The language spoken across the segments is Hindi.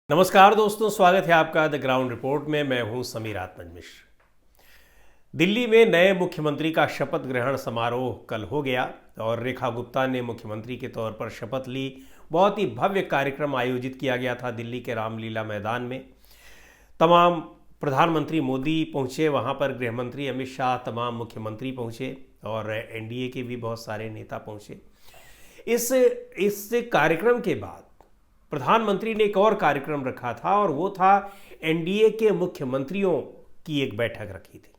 नमस्कार दोस्तों, स्वागत है आपका द ग्राउंड रिपोर्ट में। मैं हूं समीर आत्मज मिश्र। दिल्ली में नए मुख्यमंत्री का शपथ ग्रहण समारोह कल हो गया और रेखा गुप्ता ने मुख्यमंत्री के तौर पर शपथ ली। बहुत ही भव्य कार्यक्रम आयोजित किया गया था दिल्ली के रामलीला मैदान में। तमाम प्रधानमंत्री मोदी पहुंचे वहां पर, गृहमंत्री अमित शाह, तमाम मुख्यमंत्री पहुंचे और एनडीए के भी बहुत सारे नेता पहुंचे। इस कार्यक्रम के बाद प्रधानमंत्री ने एक और कार्यक्रम रखा था और वो था एनडीए के मुख्यमंत्रियों की एक बैठक रखी थी।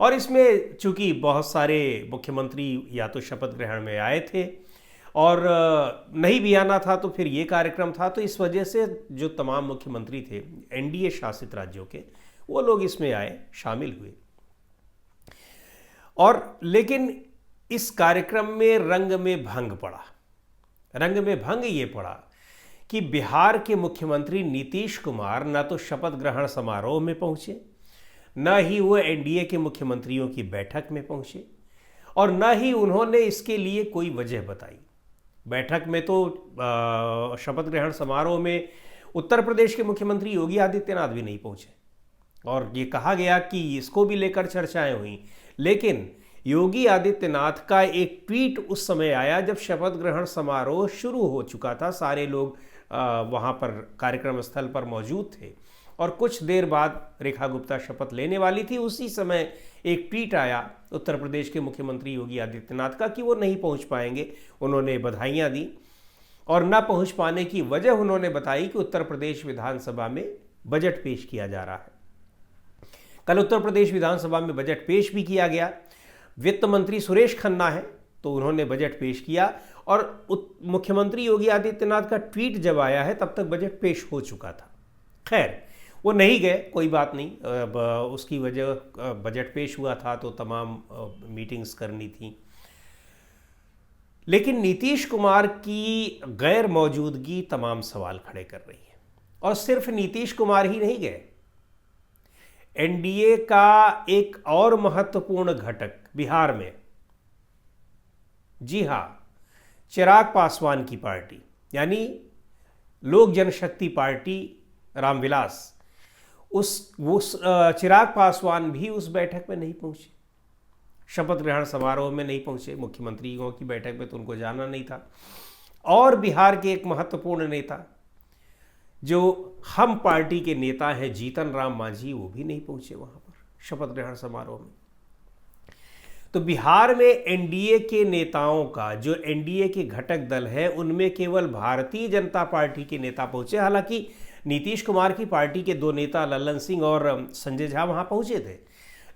और इसमें चूंकि बहुत सारे मुख्यमंत्री या तो शपथ ग्रहण में आए थे और नहीं भी आना था तो फिर ये कार्यक्रम था, तो इस वजह से जो तमाम मुख्यमंत्री थे एनडीए शासित राज्यों के, वो लोग इसमें आए, शामिल हुए। और लेकिन इस कार्यक्रम में रंग में भंग पड़ा। रंग में भंग ये पड़ा कि बिहार के मुख्यमंत्री नीतीश कुमार न तो शपथ ग्रहण समारोह में पहुंचे, न ही वो एनडीए के मुख्यमंत्रियों की बैठक में पहुंचे और न ही उन्होंने इसके लिए कोई वजह बताई। बैठक में तो शपथ ग्रहण समारोह में उत्तर प्रदेश के मुख्यमंत्री योगी आदित्यनाथ भी नहीं पहुंचे और ये कहा गया कि इसको भी लेकर चर्चाएं हुई। लेकिन योगी आदित्यनाथ का एक ट्वीट उस समय आया जब शपथ ग्रहण समारोह शुरू हो चुका था, सारे लोग वहाँ पर कार्यक्रम स्थल पर मौजूद थे और कुछ देर बाद रेखा गुप्ता शपथ लेने वाली थी। उसी समय एक ट्वीट आया उत्तर प्रदेश के मुख्यमंत्री योगी आदित्यनाथ का कि वो नहीं पहुँच पाएंगे। उन्होंने बधाइयाँ दी और न पहुँच पाने की वजह उन्होंने बताई कि उत्तर प्रदेश विधानसभा में बजट पेश किया जा रहा है। कल उत्तर प्रदेश विधानसभा में बजट पेश भी किया गया। वित्त मंत्री सुरेश खन्ना है तो उन्होंने बजट पेश किया और मुख्यमंत्री योगी आदित्यनाथ का ट्वीट जब आया है तब तक बजट पेश हो चुका था। खैर, वो नहीं गए, कोई बात नहीं। उसकी वजह बजट पेश हुआ था तो तमाम मीटिंग्स करनी थी। लेकिन नीतीश कुमार की गैर मौजूदगी तमाम सवाल खड़े कर रही है और सिर्फ नीतीश कुमार ही नहीं गए। एनडीए का एक और महत्वपूर्ण घटक बिहार में, जी हां, चिराग पासवान की पार्टी यानी लोक जनशक्ति पार्टी रामविलास, वो चिराग पासवान भी उस बैठक में नहीं पहुंचे, शपथ ग्रहण समारोह में नहीं पहुंचे। मुख्यमंत्रियों की बैठक में तो उनको जाना नहीं था। और बिहार के एक महत्वपूर्ण नेता जो हम पार्टी के नेता हैं जीतन राम मांझी, वो भी नहीं पहुंचे वहां पर शपथ ग्रहण समारोह में। तो बिहार में एनडीए के नेताओं का, जो एनडीए के घटक दल है, उनमें केवल भारतीय जनता पार्टी के नेता पहुंचे। हालांकि नीतीश कुमार की पार्टी के दो नेता लल्लन सिंह और संजय झा वहां पहुंचे थे,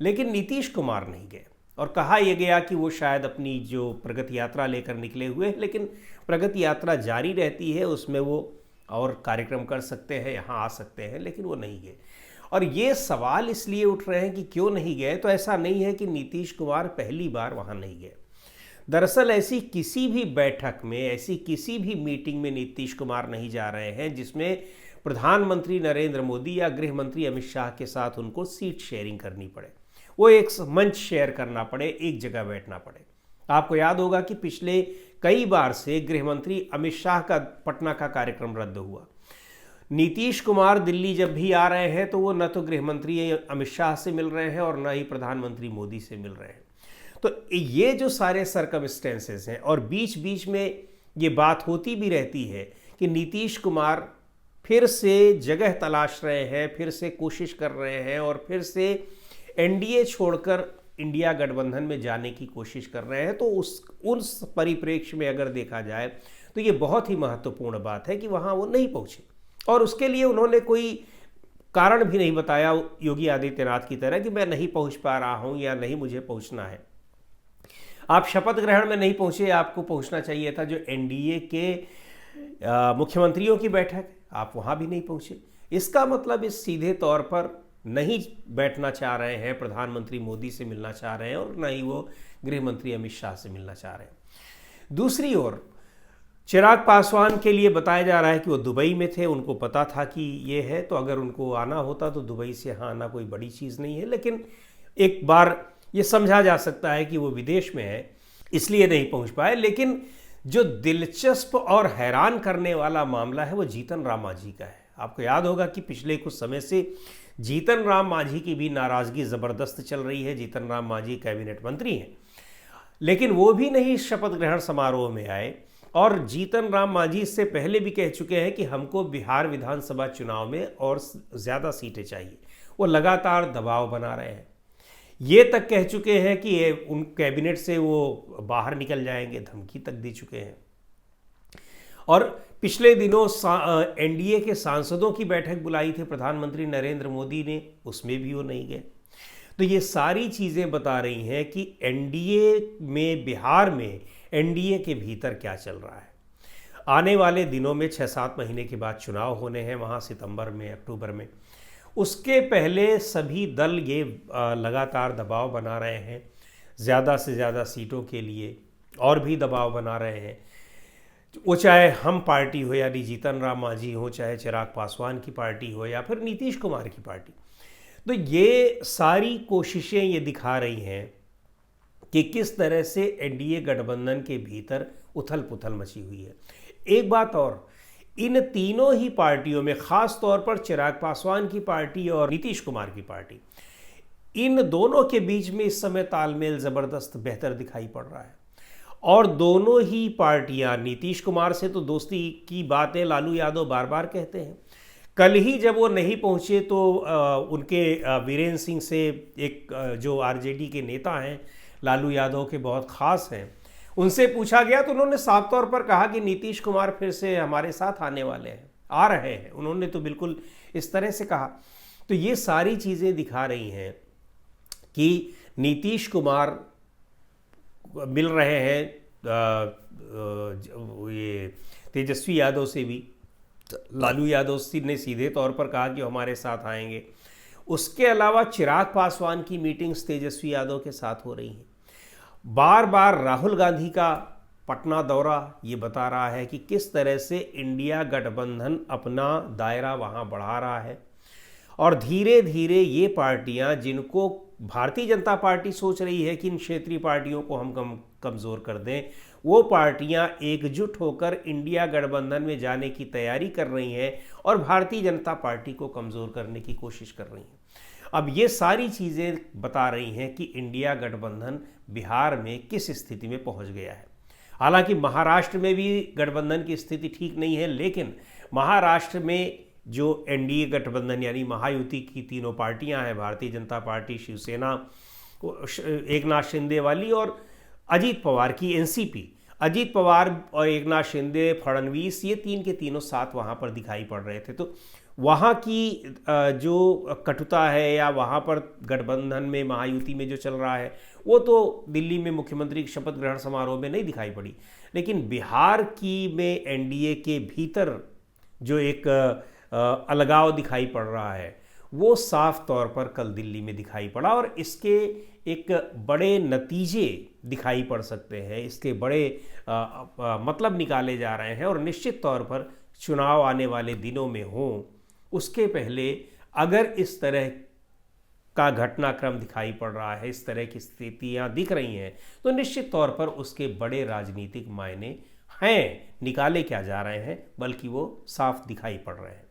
लेकिन नीतीश कुमार नहीं गए। और कहा यह गया कि वो शायद अपनी जो प्रगति यात्रा लेकर निकले हुए, लेकिन प्रगति यात्रा जारी रहती है, उसमें वो और कार्यक्रम कर सकते हैं, यहाँ आ सकते हैं, लेकिन वो नहीं गए। और ये सवाल इसलिए उठ रहे हैं कि क्यों नहीं गए। तो ऐसा नहीं है कि नीतीश कुमार पहली बार वहाँ नहीं गए। दरअसल ऐसी किसी भी बैठक में, ऐसी किसी भी मीटिंग में नीतीश कुमार नहीं जा रहे हैं जिसमें प्रधानमंत्री नरेंद्र मोदी या गृह मंत्री अमित शाह के साथ उनको सीट शेयरिंग करनी पड़े, वो एक मंच शेयर करना पड़े, एक जगह बैठना पड़े। आपको याद होगा कि पिछले कई बार से गृह मंत्री अमित शाह का पटना का कार्यक्रम रद्द हुआ। नीतीश कुमार दिल्ली जब भी आ रहे हैं तो वो न तो गृह मंत्री अमित शाह से मिल रहे हैं और न ही प्रधानमंत्री मोदी से मिल रहे हैं। तो ये जो सारे सर्कमस्टेंसेस हैं, और बीच बीच में ये बात होती भी रहती है कि नीतीश कुमार फिर से जगह तलाश रहे हैं, फिर से कोशिश कर रहे हैं और फिर से एनडीए छोड़कर इंडिया गठबंधन में जाने की कोशिश कर रहे हैं। तो उस परिप्रेक्ष्य में अगर देखा जाए तो ये बहुत ही महत्वपूर्ण बात है कि वहाँ वो नहीं पहुँचे और उसके लिए उन्होंने कोई कारण भी नहीं बताया योगी आदित्यनाथ की तरह कि मैं नहीं पहुँच पा रहा हूँ या नहीं मुझे पहुँचना है। आप शपथ ग्रहण में नहीं पहुँचे, आपको पहुँचना चाहिए था जो एनडीए के मुख्यमंत्रियों की बैठक, आप वहाँ भी नहीं पहुँचे। इसका मतलब इस सीधे तौर पर नहीं बैठना चाह रहे हैं, प्रधानमंत्री मोदी से मिलना चाह रहे हैं और न ही वो गृह मंत्री अमित शाह से मिलना चाह रहे हैं। दूसरी ओर चिराग पासवान के लिए बताया जा रहा है कि वो दुबई में थे, उनको पता था कि ये है, तो अगर उनको आना होता तो दुबई से यहाँ आना कोई बड़ी चीज़ नहीं है। लेकिन एक बार ये समझा जा सकता है कि वो विदेश में है, इसलिए नहीं पहुँच पाए। लेकिन जो दिलचस्प और हैरान करने वाला मामला है वो जीतन राम मांझी का है। आपको याद होगा कि पिछले कुछ समय से जीतन राम मांझी की भी नाराज़गी ज़बरदस्त चल रही है। जीतन राम मांझी कैबिनेट मंत्री हैं, लेकिन वो भी नहीं शपथ ग्रहण समारोह में आए। और जीतन राम मांझी इससे पहले भी कह चुके हैं कि हमको बिहार विधानसभा चुनाव में और ज़्यादा सीटें चाहिए। वो लगातार दबाव बना रहे हैं, ये तक कह चुके हैं कि उन कैबिनेट से वो बाहर निकल जाएंगे, धमकी तक दे चुके हैं। और पिछले दिनों एनडीए के सांसदों की बैठक बुलाई थी प्रधानमंत्री नरेंद्र मोदी ने, उसमें भी वो नहीं गए। तो ये सारी चीज़ें बता रही हैं कि एनडीए में, बिहार में एनडीए के भीतर क्या चल रहा है। आने वाले दिनों में 6-7 महीने के बाद चुनाव होने हैं वहाँ सितंबर में, अक्टूबर में। उसके पहले सभी दल ये लगातार दबाव बना रहे हैं ज़्यादा से ज़्यादा सीटों के लिए, और भी दबाव बना रहे हैं। वो चाहे हम पार्टी हो यानी जीतन राम मांझी हो, चाहे चिराग पासवान की पार्टी हो, या फिर नीतीश कुमार की पार्टी। तो ये सारी कोशिशें ये दिखा रही हैं कि किस तरह से एनडीए गठबंधन के भीतर उथल पुथल मची हुई है। एक बात और, इन तीनों ही पार्टियों में, ख़ास तौर पर चिराग पासवान की पार्टी और नीतीश कुमार की पार्टी, इन दोनों के बीच में इस समय तालमेल ज़बरदस्त बेहतर दिखाई पड़ रहा है। और दोनों ही पार्टियां, नीतीश कुमार से तो दोस्ती की बातें लालू यादव बार बार कहते हैं। कल ही जब वो नहीं पहुंचे तो उनके वीरेंद्र सिंह से, एक जो आरजेडी के नेता हैं, लालू यादव के बहुत ख़ास हैं, उनसे पूछा गया तो उन्होंने साफ तौर पर कहा कि नीतीश कुमार फिर से हमारे साथ आने वाले हैं, आ रहे हैं। उन्होंने तो बिल्कुल इस तरह से कहा। तो ये सारी चीज़ें दिखा रही हैं कि नीतीश कुमार मिल रहे हैं ये तेजस्वी यादव से भी। लालू यादव ने सीधे तौर पर कहा कि हमारे साथ आएंगे। उसके अलावा चिराग पासवान की मीटिंग्स तेजस्वी यादव के साथ हो रही हैं। बार बार राहुल गांधी का पटना दौरा ये बता रहा है कि किस तरह से इंडिया गठबंधन अपना दायरा वहाँ बढ़ा रहा है। और धीरे धीरे ये पार्टियां, जिनको भारतीय जनता पार्टी सोच रही है कि इन क्षेत्रीय पार्टियों को हम कमज़ोर कर दें, वो पार्टियां एकजुट होकर इंडिया गठबंधन में जाने की तैयारी कर रही हैं और भारतीय जनता पार्टी को कमज़ोर करने की कोशिश कर रही हैं। अब ये सारी चीज़ें बता रही हैं कि इंडिया गठबंधन बिहार में किस स्थिति में पहुंच गया है। हालांकि महाराष्ट्र में भी गठबंधन की स्थिति ठीक नहीं है, लेकिन महाराष्ट्र में जो एनडीए गठबंधन यानी महायुति की तीनों पार्टियां हैं, भारतीय जनता पार्टी, शिवसेना, एकनाथ शिंदे वाली, और अजीत पवार की एनसीपी, अजीत पवार और एकनाथ शिंदे, फडणवीस, ये तीन के तीनों साथ वहाँ पर दिखाई पड़ रहे थे। तो वहाँ की जो कटुता है या वहाँ पर गठबंधन में, महायुति में जो चल रहा है, वो तो दिल्ली में मुख्यमंत्री के शपथ ग्रहण समारोह में नहीं दिखाई पड़ी। लेकिन बिहार की में एनडीए के भीतर जो एक अलगाव दिखाई पड़ रहा है, वो साफ तौर पर कल दिल्ली में दिखाई पड़ा। और इसके एक बड़े नतीजे दिखाई पड़ सकते हैं, इसके बड़े मतलब निकाले जा रहे हैं। और निश्चित तौर पर चुनाव आने वाले दिनों में हों, उसके पहले अगर इस तरह का घटनाक्रम दिखाई पड़ रहा है, इस तरह की स्थितियां दिख रही हैं, तो निश्चित तौर पर उसके बड़े राजनीतिक मायने हैं। निकाले क्या जा रहे हैं, बल्कि वो साफ दिखाई पड़ रहे हैं।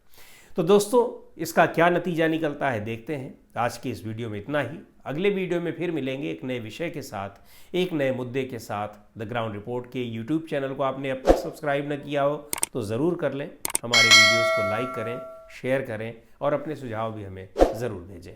तो दोस्तों, इसका क्या नतीजा निकलता है देखते हैं। आज की इस वीडियो में इतना ही। अगले वीडियो में फिर मिलेंगे एक नए विषय के साथ, एक नए मुद्दे के साथ। द ग्राउंड रिपोर्ट के यूट्यूब चैनल को आपने अब तक सब्सक्राइब न किया हो तो ज़रूर कर लें। हमारे वीडियोज़ को लाइक करें, शेयर करें और अपने सुझाव भी हमें ज़रूर भेजें।